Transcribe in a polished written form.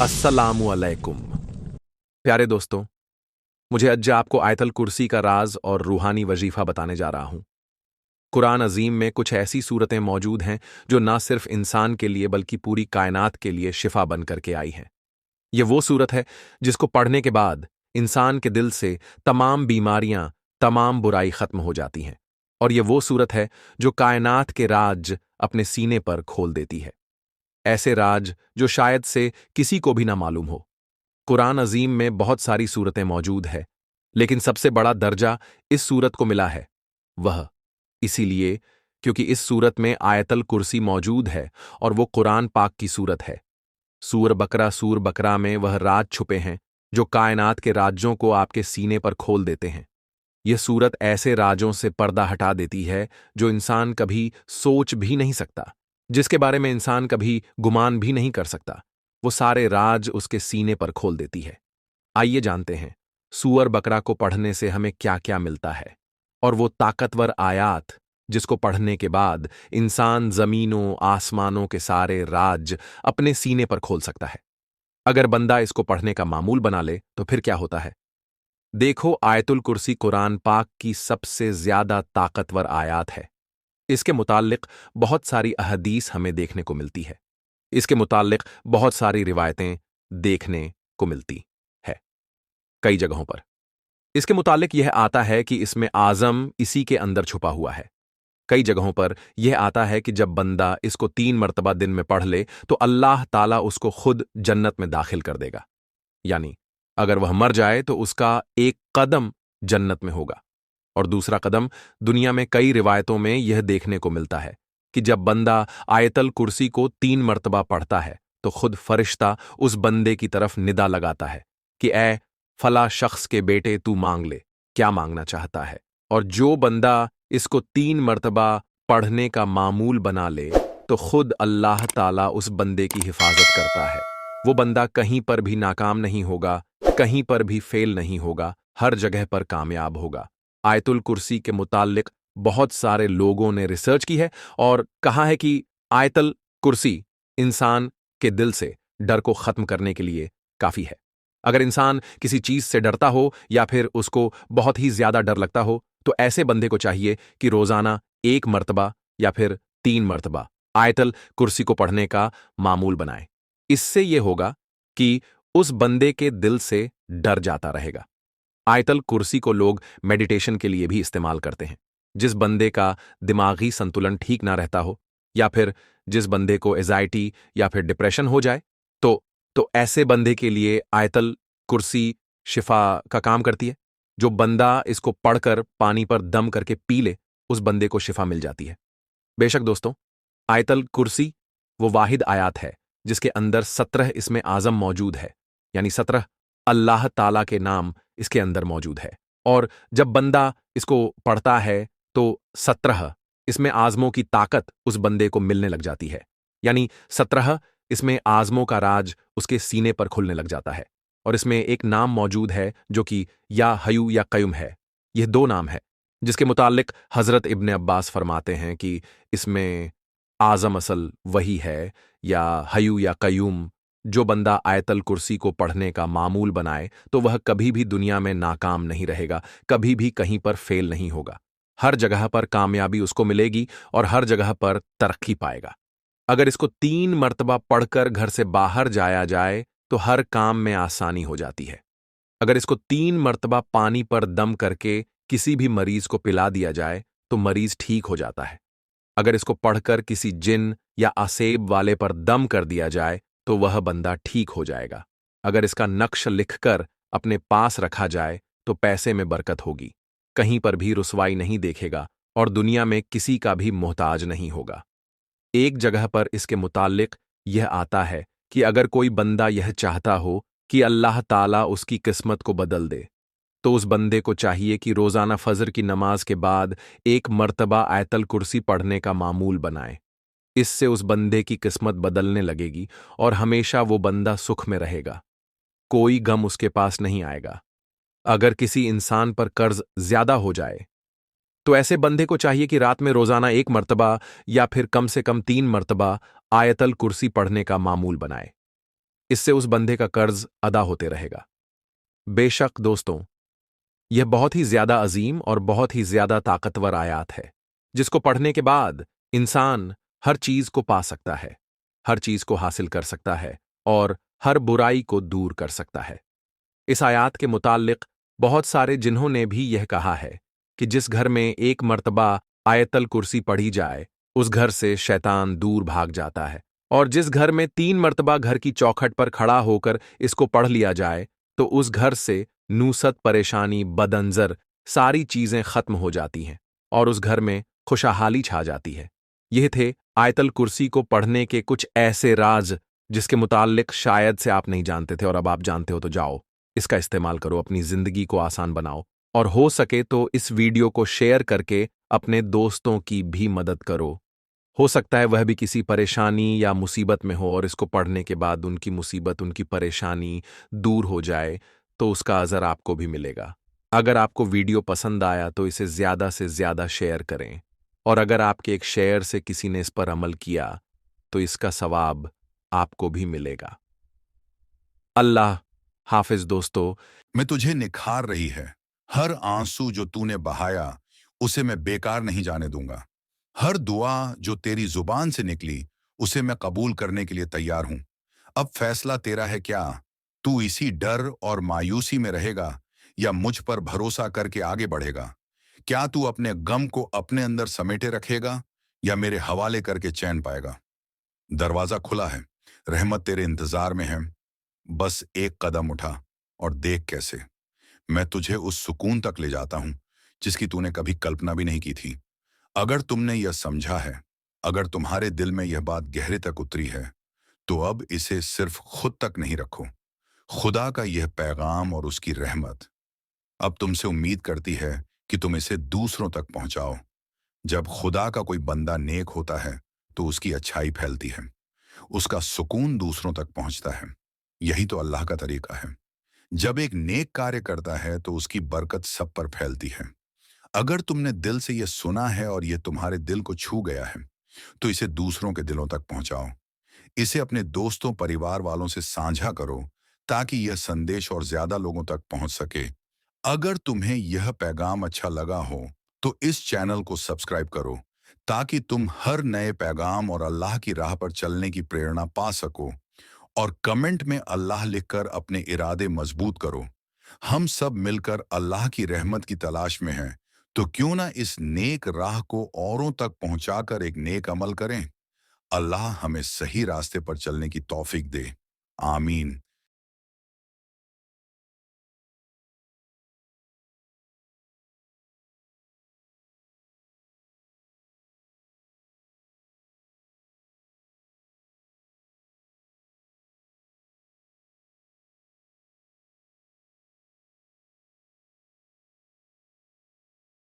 अस्सलामु अलैकुम। प्यारे दोस्तों, मुझे आज आपको आयतल कुर्सी का राज और रूहानी वजीफा बताने जा रहा हूं। कुरान अजीम में कुछ ऐसी सूरतें मौजूद हैं जो ना सिर्फ इंसान के लिए बल्कि पूरी कायनात के लिए शिफा बन करके आई हैं। ये वो सूरत है जिसको पढ़ने के बाद इंसान के दिल से तमाम बीमारियां, तमाम बुराई खत्म हो जाती हैं। और ये वो सूरत है जो कायनात के राज अपने सीने पर खोल देती है, ऐसे राज जो शायद से किसी को भी ना मालूम हो। कुरान अजीम में बहुत सारी सूरतें मौजूद है, लेकिन सबसे बड़ा दर्जा इस सूरत को मिला है। वह इसीलिए क्योंकि इस सूरत में आयतल कुर्सी मौजूद है और वो कुरान पाक की सूरत है। सूर बकरा में वह राज छुपे हैं जो कायनात के राज्यों को आपके सीने पर खोल देते हैं। यह सूरत ऐसे राजों से पर्दा हटा देती है जो इंसान कभी सोच भी नहीं सकता, जिसके बारे में इंसान कभी गुमान भी नहीं कर सकता। वो सारे राज उसके सीने पर खोल देती है। आइए जानते हैं सूअर बकरा को पढ़ने से हमें क्या क्या मिलता है, और वो ताकतवर आयात जिसको पढ़ने के बाद इंसान जमीनों आसमानों के सारे राज अपने सीने पर खोल सकता है। अगर बंदा इसको पढ़ने का मामूल बना ले तो फिर क्या होता है। देखो, आयतुल कुर्सी कुरान पाक की सबसे ज्यादा ताकतवर आयात है। इसके मुताल्लिक बहुत सारी अहदीस हमें देखने को मिलती है। इसके मुताल्लिक बहुत सारी रिवायतें देखने को मिलती है कई जगहों पर। इसके मुताल्लिक यह आता है कि इसमें आज़म इसी के अंदर छुपा हुआ है। कई जगहों पर यह आता है कि जब बंदा इसको 3 मर्तबा दिन में पढ़ ले तो अल्लाह ताला उसको खुद जन्नत में दाखिल कर देगा। यानी अगर वह मर जाए तो उसका एक कदम जन्नत में होगा और दूसरा कदम दुनिया में। कई रिवायतों में यह देखने को मिलता है कि जब बंदा आयतल कुर्सी को 3 मर्तबा पढ़ता है तो खुद फरिश्ता उस बंदे की तरफ निदा लगाता है कि ए फला शख्स के बेटे, तू मांग ले, क्या मांगना चाहता है। और जो बंदा इसको 3 मर्तबा पढ़ने का मामूल बना ले तो खुद अल्लाह ताला उस बंदे की हिफाजत करता है। वो बंदा कहीं पर भी नाकाम नहीं होगा, कहीं पर भी फेल नहीं होगा, हर जगह पर कामयाब होगा। आयतुल कुर्सी के मुताल्लिक बहुत सारे लोगों ने रिसर्च की है और कहा है कि आयतल कुर्सी इंसान के दिल से डर को खत्म करने के लिए काफी है। अगर इंसान किसी चीज से डरता हो या फिर उसको बहुत ही ज्यादा डर लगता हो तो ऐसे बंदे को चाहिए कि रोजाना 1 मर्तबा या फिर 3 मर्तबा आयतल कुर्सी को पढ़ने का मामूल बनाए। इससे यह होगा कि उस बंदे के दिल से डर जाता रहेगा। आयतल कुर्सी को लोग मेडिटेशन के लिए भी इस्तेमाल करते हैं। जिस बंदे का दिमागी संतुलन ठीक ना रहता हो या फिर जिस बंदे को एजाइटी या फिर डिप्रेशन हो जाए तो ऐसे बंदे के लिए आयतल कुर्सी शिफा का काम करती है। जो बंदा इसको पढ़कर पानी पर दम करके पी ले उस बंदे को शिफा मिल जाती है। बेशक दोस्तों, आयतल कुर्सी वो वाहिद आयात है जिसके अंदर 17 इसमें आज़म मौजूद है, यानी 17 अल्लाह ताला के नाम इसके अंदर मौजूद है। और जब बंदा इसको पढ़ता है तो 17 इसमें आज़मों की ताकत उस बंदे को मिलने लग जाती है, यानी 17 इसमें आज़मों का राज उसके सीने पर खुलने लग जाता है। और इसमें एक नाम मौजूद है जो कि या हयू या कयुम है। यह 2 नाम है जिसके मुताल्लिक हज़रत इब्ने अब्बास फरमाते हैं कि इसमें आज़म असल वही है या हयू या कयूम। जो बंदा आयतल कुर्सी को पढ़ने का मामूल बनाए तो वह कभी भी दुनिया में नाकाम नहीं रहेगा, कभी भी कहीं पर फेल नहीं होगा। हर जगह पर कामयाबी उसको मिलेगी और हर जगह पर तरक्की पाएगा। अगर इसको 3 मर्तबा पढ़कर घर से बाहर जाया जाए तो हर काम में आसानी हो जाती है। अगर इसको 3 मर्तबा पानी पर दम करके किसी भी मरीज को पिला दिया जाए तो मरीज ठीक हो जाता है। अगर इसको पढ़कर किसी जिन या असेब वाले पर दम कर दिया जाए तो वह बंदा ठीक हो जाएगा। अगर इसका नक्श लिखकर अपने पास रखा जाए तो पैसे में बरकत होगी, कहीं पर भी रुसवाई नहीं देखेगा और दुनिया में किसी का भी मोहताज नहीं होगा। एक जगह पर इसके मुताल्लिक यह आता है कि अगर कोई बंदा यह चाहता हो कि अल्लाह ताला उसकी किस्मत को बदल दे तो उस बंदे को चाहिए कि रोजाना फजर की नमाज के बाद 1 मर्तबा आयतल कुर्सी पढ़ने का मामूल बनाए। इससे उस बंदे की किस्मत बदलने लगेगी और हमेशा वो बंदा सुख में रहेगा, कोई गम उसके पास नहीं आएगा। अगर किसी इंसान पर कर्ज ज्यादा हो जाए तो ऐसे बंदे को चाहिए कि रात में रोजाना 1 मर्तबा या फिर कम से कम 3 मर्तबा आयतल कुर्सी पढ़ने का मामूल बनाए। इससे उस बंदे का कर्ज अदा होते रहेगा। बेशक दोस्तों, यह बहुत ही ज्यादा अजीम और बहुत ही ज्यादा ताकतवर आयात है, जिसको पढ़ने के बाद इंसान हर चीज को पा सकता है, हर चीज को हासिल कर सकता है और हर बुराई को दूर कर सकता है। इस आयात के मुताल्लिक बहुत सारे जिन्होंने भी यह कहा है कि जिस घर में एक मर्तबा आयतल कुर्सी पढ़ी जाए, उस घर से शैतान दूर भाग जाता है, और जिस घर में 3 मर्तबा घर की चौखट पर खड़ा होकर इसको पढ़ लिया जाए, तो उस घर से नूसत, परेशानी, बदंजर सारी चीजें खत्म हो जाती हैं और उस घर में खुशहाली छा जाती है। यह थे आयतल कुर्सी को पढ़ने के कुछ ऐसे राज जिसके मुताल्लिक शायद से आप नहीं जानते थे, और अब आप जानते हो तो जाओ, इसका इस्तेमाल करो, अपनी जिंदगी को आसान बनाओ, और हो सके तो इस वीडियो को शेयर करके अपने दोस्तों की भी मदद करो। हो सकता है वह भी किसी परेशानी या मुसीबत में हो और इसको पढ़ने के बाद उनकी मुसीबत, उनकी परेशानी दूर हो जाए, तो उसका अजर आपको भी मिलेगा। अगर आपको वीडियो पसंद आया तो इसे ज्यादा से ज्यादा शेयर करें, और अगर आपके एक शेयर से किसी ने इस पर अमल किया तो इसका सवाब आपको भी मिलेगा। अल्लाह हाफिज दोस्तों। मैं तुझे निखार रही है। हर आंसू जो तूने बहाया उसे मैं बेकार नहीं जाने दूंगा। हर दुआ जो तेरी जुबान से निकली उसे मैं कबूल करने के लिए तैयार हूं। अब फैसला तेरा है, क्या तू इसी डर और मायूसी में रहेगा या मुझ पर भरोसा करके आगे बढ़ेगा? क्या तू अपने गम को अपने अंदर समेटे रखेगा या मेरे हवाले करके चैन पाएगा? दरवाजा खुला है, रहमत तेरे इंतजार में है। बस एक कदम उठा और देख कैसे मैं तुझे उस सुकून तक ले जाता हूं जिसकी तूने कभी कल्पना भी नहीं की थी। अगर तुमने यह समझा है, अगर तुम्हारे दिल में यह बात गहरे तक उतरी है, तो अब इसे सिर्फ खुद तक नहीं रखो। खुदा का यह पैगाम और उसकी रहमत अब तुमसे उम्मीद करती है कि तुम इसे दूसरों तक पहुंचाओ। जब खुदा का कोई बंदा नेक होता है तो उसकी अच्छाई फैलती है, उसका सुकून दूसरों तक पहुंचता है। यही तो अल्लाह का तरीका है। जब एक नेक कार्य करता है तो उसकी बरकत सब पर फैलती है। अगर तुमने दिल से यह सुना है और यह तुम्हारे दिल को छू गया है, तो इसे दूसरों के दिलों तक पहुंचाओ। इसे अपने दोस्तों, परिवार वालों से साझा करो ताकि यह संदेश और ज्यादा लोगों तक पहुंच सके। अगर तुम्हें यह पैगाम अच्छा लगा हो तो इस चैनल को सब्सक्राइब करो ताकि तुम हर नए पैगाम और अल्लाह की राह पर चलने की प्रेरणा पा सको। और कमेंट में अल्लाह लिखकर अपने इरादे मजबूत करो। हम सब मिलकर अल्लाह की रहमत की तलाश में हैं, तो क्यों ना इस नेक राह को औरों तक पहुंचाकर एक नेक अमल करें। अल्लाह हमें सही रास्ते पर चलने की तौफीक दे। आमीन।